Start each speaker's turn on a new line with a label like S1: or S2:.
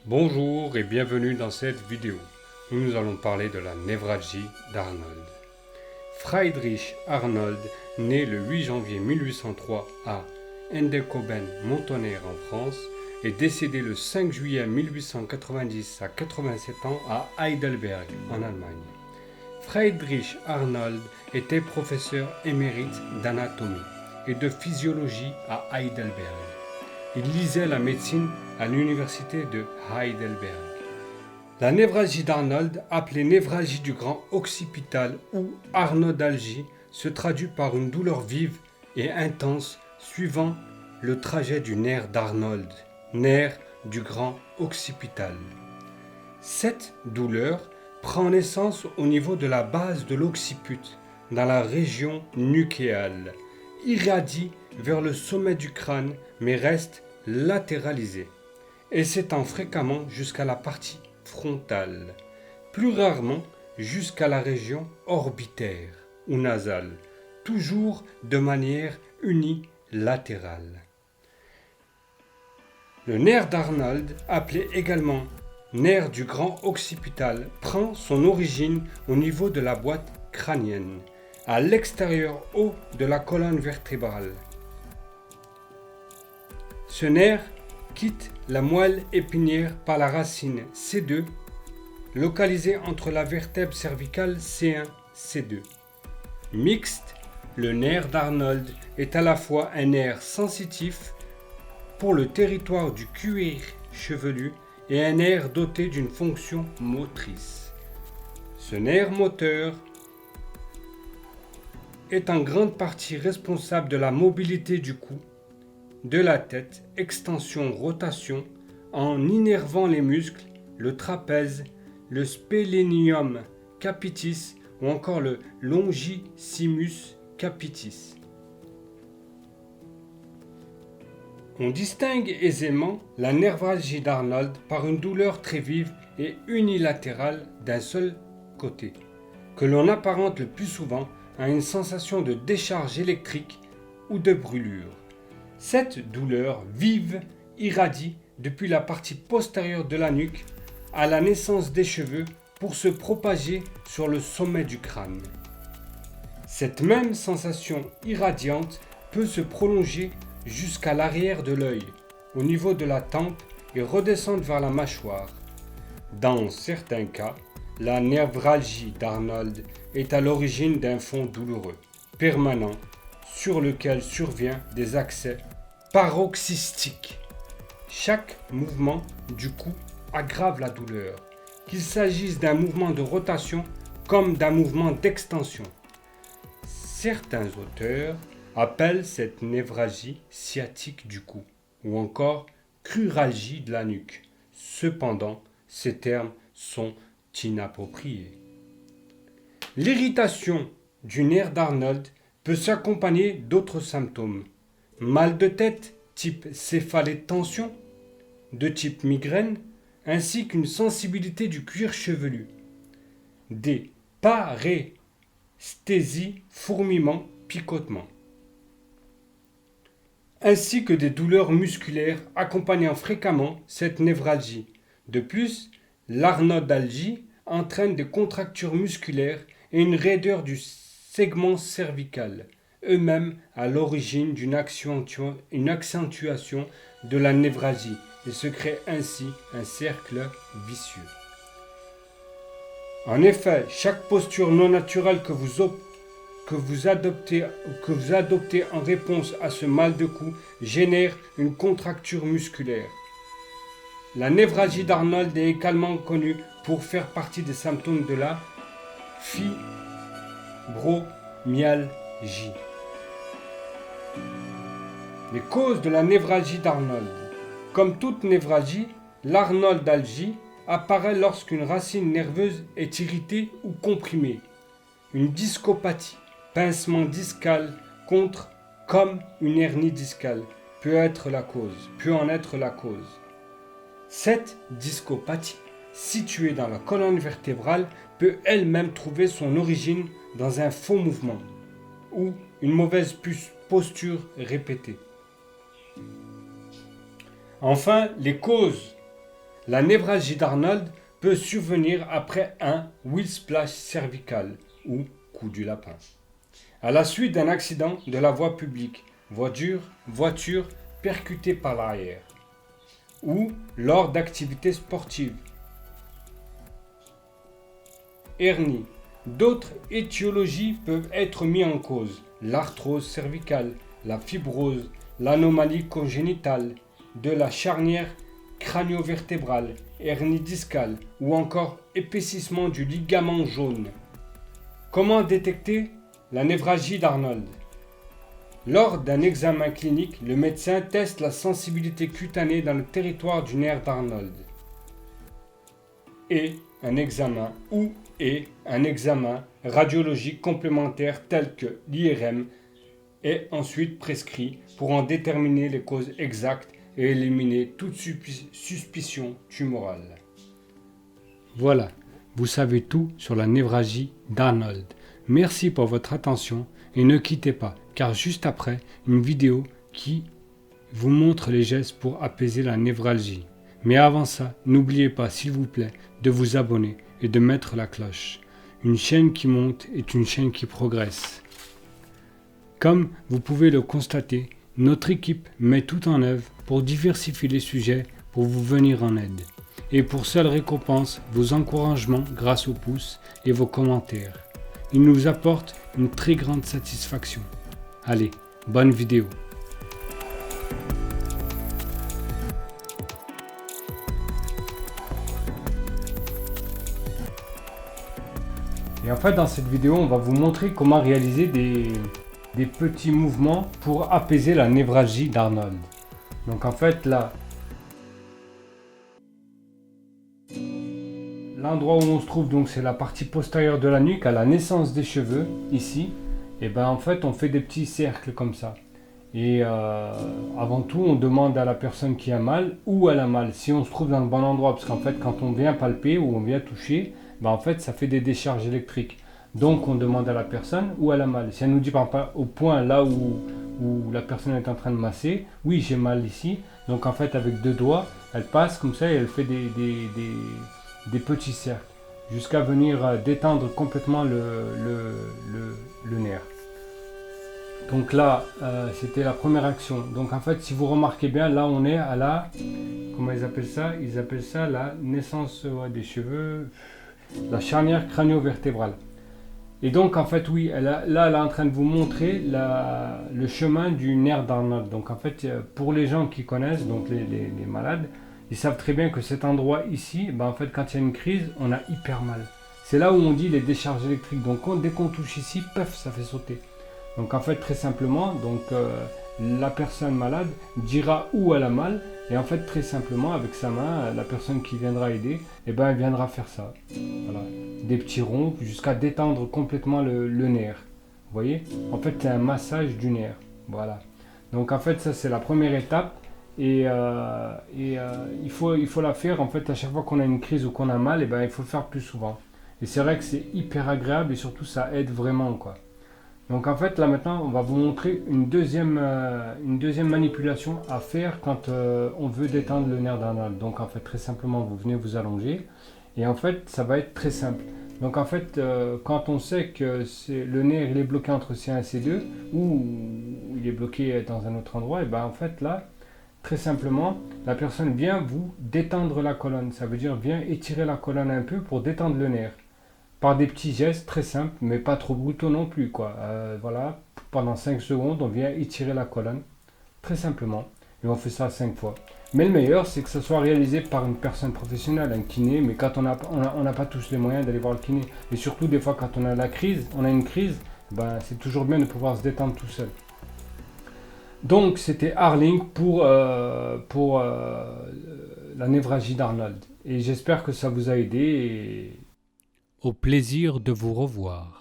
S1: Bonjour et bienvenue dans cette vidéo où nous allons parler de la névralgie d'Arnold. Friedrich Arnold, né le 8 janvier 1803 à Eindhoven-Montonnerre en France, est décédé le 5 juillet 1890 à 87 ans à Heidelberg en Allemagne. Friedrich Arnold était professeur émérite d'anatomie et de physiologie à Heidelberg. Il lisait la médecine à l'université de Heidelberg. La névralgie d'Arnold, appelée névralgie du grand occipital ou arnoldalgie, se traduit par une douleur vive et intense suivant le trajet du nerf d'Arnold, nerf du grand occipital. Cette douleur prend naissance au niveau de la base de l'occiput, dans la région nucléale, irradie vers le sommet du crâne mais reste latéralisée et s'étend fréquemment jusqu'à la partie frontale, plus rarement jusqu'à la région orbitaire ou nasale, toujours de manière unilatérale. Le nerf d'Arnold, appelé également nerf du grand occipital, prend son origine au niveau de la boîte crânienne, à l'extérieur haut de la colonne vertébrale. Ce nerf quitte la moelle épinière par la racine C2, localisée entre la vertèbre cervicale C1-C2. Mixte, le nerf d'Arnold est à la fois un nerf sensitif pour le territoire du cuir chevelu et un nerf doté d'une fonction motrice. Ce nerf moteur est en grande partie responsable de la mobilité du cou, de la tête, extension-rotation, en innervant les muscles, le trapèze, le splenium capitis ou encore le longissimus capitis. On distingue aisément la névralgie d'Arnold par une douleur très vive et unilatérale d'un seul côté, que l'on apparente le plus souvent à une sensation de décharge électrique ou de brûlure. Cette douleur vive irradie depuis la partie postérieure de la nuque à la naissance des cheveux pour se propager sur le sommet du crâne. Cette même sensation irradiante peut se prolonger jusqu'à l'arrière de l'œil, au niveau de la tempe et redescendre vers la mâchoire. Dans certains cas, la névralgie d'Arnold est à l'origine d'un fond douloureux, permanent, sur lequel survient des accès paroxystiques. Chaque mouvement du cou aggrave la douleur, qu'il s'agisse d'un mouvement de rotation comme d'un mouvement d'extension. Certains auteurs appellent cette névralgie sciatique du cou ou encore cruralgie de la nuque. Cependant, ces termes sont inappropriés. L'irritation du nerf d'Arnold peut s'accompagner d'autres symptômes. Mal de tête type céphalée de tension, de type migraine, ainsi qu'une sensibilité du cuir chevelu. Des paresthésies, fourmillements, picotements. Ainsi que des douleurs musculaires accompagnant fréquemment cette névralgie. De plus, l'arnoldalgie entraîne des contractures musculaires et une raideur du segment cervical, eux-mêmes à l'origine d'une accentuation de la névralgie et se crée ainsi un cercle vicieux. En effet, chaque posture non naturelle que vous adoptez en réponse à ce mal de cou génère une contracture musculaire. La névralgie d'Arnold est également connue pour faire partie des symptômes de la fibromyalgie. Les causes de la névralgie d'Arnold. Comme toute névralgie, l'arnoldalgie apparaît lorsqu'une racine nerveuse est irritée ou comprimée. Une discopathie, pincement discal comme une hernie discale, peut en être la cause. Cette discopathie, située dans la colonne vertébrale, peut elle-même trouver son origine dans un faux mouvement ou une mauvaise posture répétée. Enfin, les causes La névralgie d'Arnold peut survenir après un wheel splash cervical ou coup du lapin. À la suite d'un accident de la voie publique, voiture percutée par l'arrière, ou lors d'activités sportives. Hernie. D'autres étiologies peuvent être mises en cause. L'arthrose cervicale, la fibrose, l'anomalie congénitale de la charnière crânio-vertébrale, hernie discale ou encore épaississement du ligament jaune. Comment détecter la névralgie d'Arnold? Lors d'un examen clinique, le médecin teste la sensibilité cutanée dans le territoire du nerf d'Arnold. Et un examen radiologique complémentaire tel que l'IRM est ensuite prescrit pour en déterminer les causes exactes et éliminer toute suspicion tumorale. Voilà, vous savez tout sur la névralgie d'Arnold. Merci pour votre attention et ne quittez pas, car juste après, une vidéo qui vous montre les gestes pour apaiser la névralgie. Mais avant ça, n'oubliez pas, s'il vous plaît, de vous abonner et de mettre la cloche. Une chaîne qui monte est une chaîne qui progresse. Comme vous pouvez le constater, notre équipe met tout en œuvre pour diversifier les sujets pour vous venir en aide. Et pour seule récompense, vos encouragements grâce aux pouces et vos commentaires. Ils nous apportent une très grande satisfaction. Allez, bonne vidéo. Et en fait, dans cette vidéo, on va vous montrer comment réaliser des petits mouvements pour apaiser la névralgie d'Arnold. Donc en fait, là, l'endroit où on se trouve, donc c'est la partie postérieure de la nuque, à la naissance des cheveux, ici. Et ben en fait, on fait des petits cercles comme ça. Et avant tout, on demande à la personne qui a mal où elle a mal, si on se trouve dans le bon endroit. Parce qu'en fait, quand on vient palper ou on vient toucher, ben en fait, ça fait des décharges électriques. Donc, on demande à la personne où elle a mal. Si elle nous dit par exemple au point là où la personne est en train de masser, oui, j'ai mal ici. Donc, en fait, avec 2 doigts, elle passe comme ça et elle fait des petits cercles jusqu'à venir détendre complètement le nerf. Donc là, c'était la première action. Donc en fait, si vous remarquez bien, là on est à la, comment ils appellent ça? Ils appellent ça la naissance des cheveux, la charnière crânio-vertébrale. Et donc en fait, oui, là elle est en train de vous montrer le chemin du nerf d'Arnold. Donc en fait, pour les gens qui connaissent, donc les malades, ils savent très bien que cet endroit ici, ben en fait, quand il y a une crise, on a hyper mal. C'est là où on dit les décharges électriques. Donc dès qu'on touche ici, paf, ça fait sauter. Donc en fait, très simplement, donc, la personne malade dira où elle a mal. Et en fait, très simplement, avec sa main, la personne qui viendra aider, eh ben, elle viendra faire ça. Voilà. Des petits ronds jusqu'à détendre complètement le nerf. Vous voyez? En fait, c'est un massage du nerf. Voilà. Donc en fait, ça c'est la première étape. Et il faut la faire, en fait, à chaque fois qu'on a une crise ou qu'on a mal, eh ben, il faut le faire plus souvent. Et c'est vrai que c'est hyper agréable et surtout ça aide vraiment, quoi. Donc en fait, là maintenant, on va vous montrer une deuxième manipulation à faire quand on veut détendre le nerf d'Arnold. Donc en fait, très simplement, vous venez vous allonger et en fait, ça va être très simple. Donc en fait, quand on sait que le nerf il est bloqué entre C1 et C2 ou il est bloqué dans un autre endroit, et ben en fait là, très simplement, la personne vient vous détendre la colonne. Ça veut dire vient étirer la colonne un peu pour détendre le nerf. Par des petits gestes très simples, mais pas trop brutaux non plus, quoi. Voilà, pendant 5 secondes, on vient étirer la colonne, très simplement, et on fait ça 5 fois. Mais le meilleur, c'est que ça soit réalisé par une personne professionnelle, un kiné, mais quand on n'a pas tous les moyens d'aller voir le kiné. Et surtout, des fois, quand on a une crise, ben, c'est toujours bien de pouvoir se détendre tout seul. Donc, c'était Arling pour la névralgie d'Arnold. Et j'espère que ça vous a aidé. Au plaisir de vous revoir.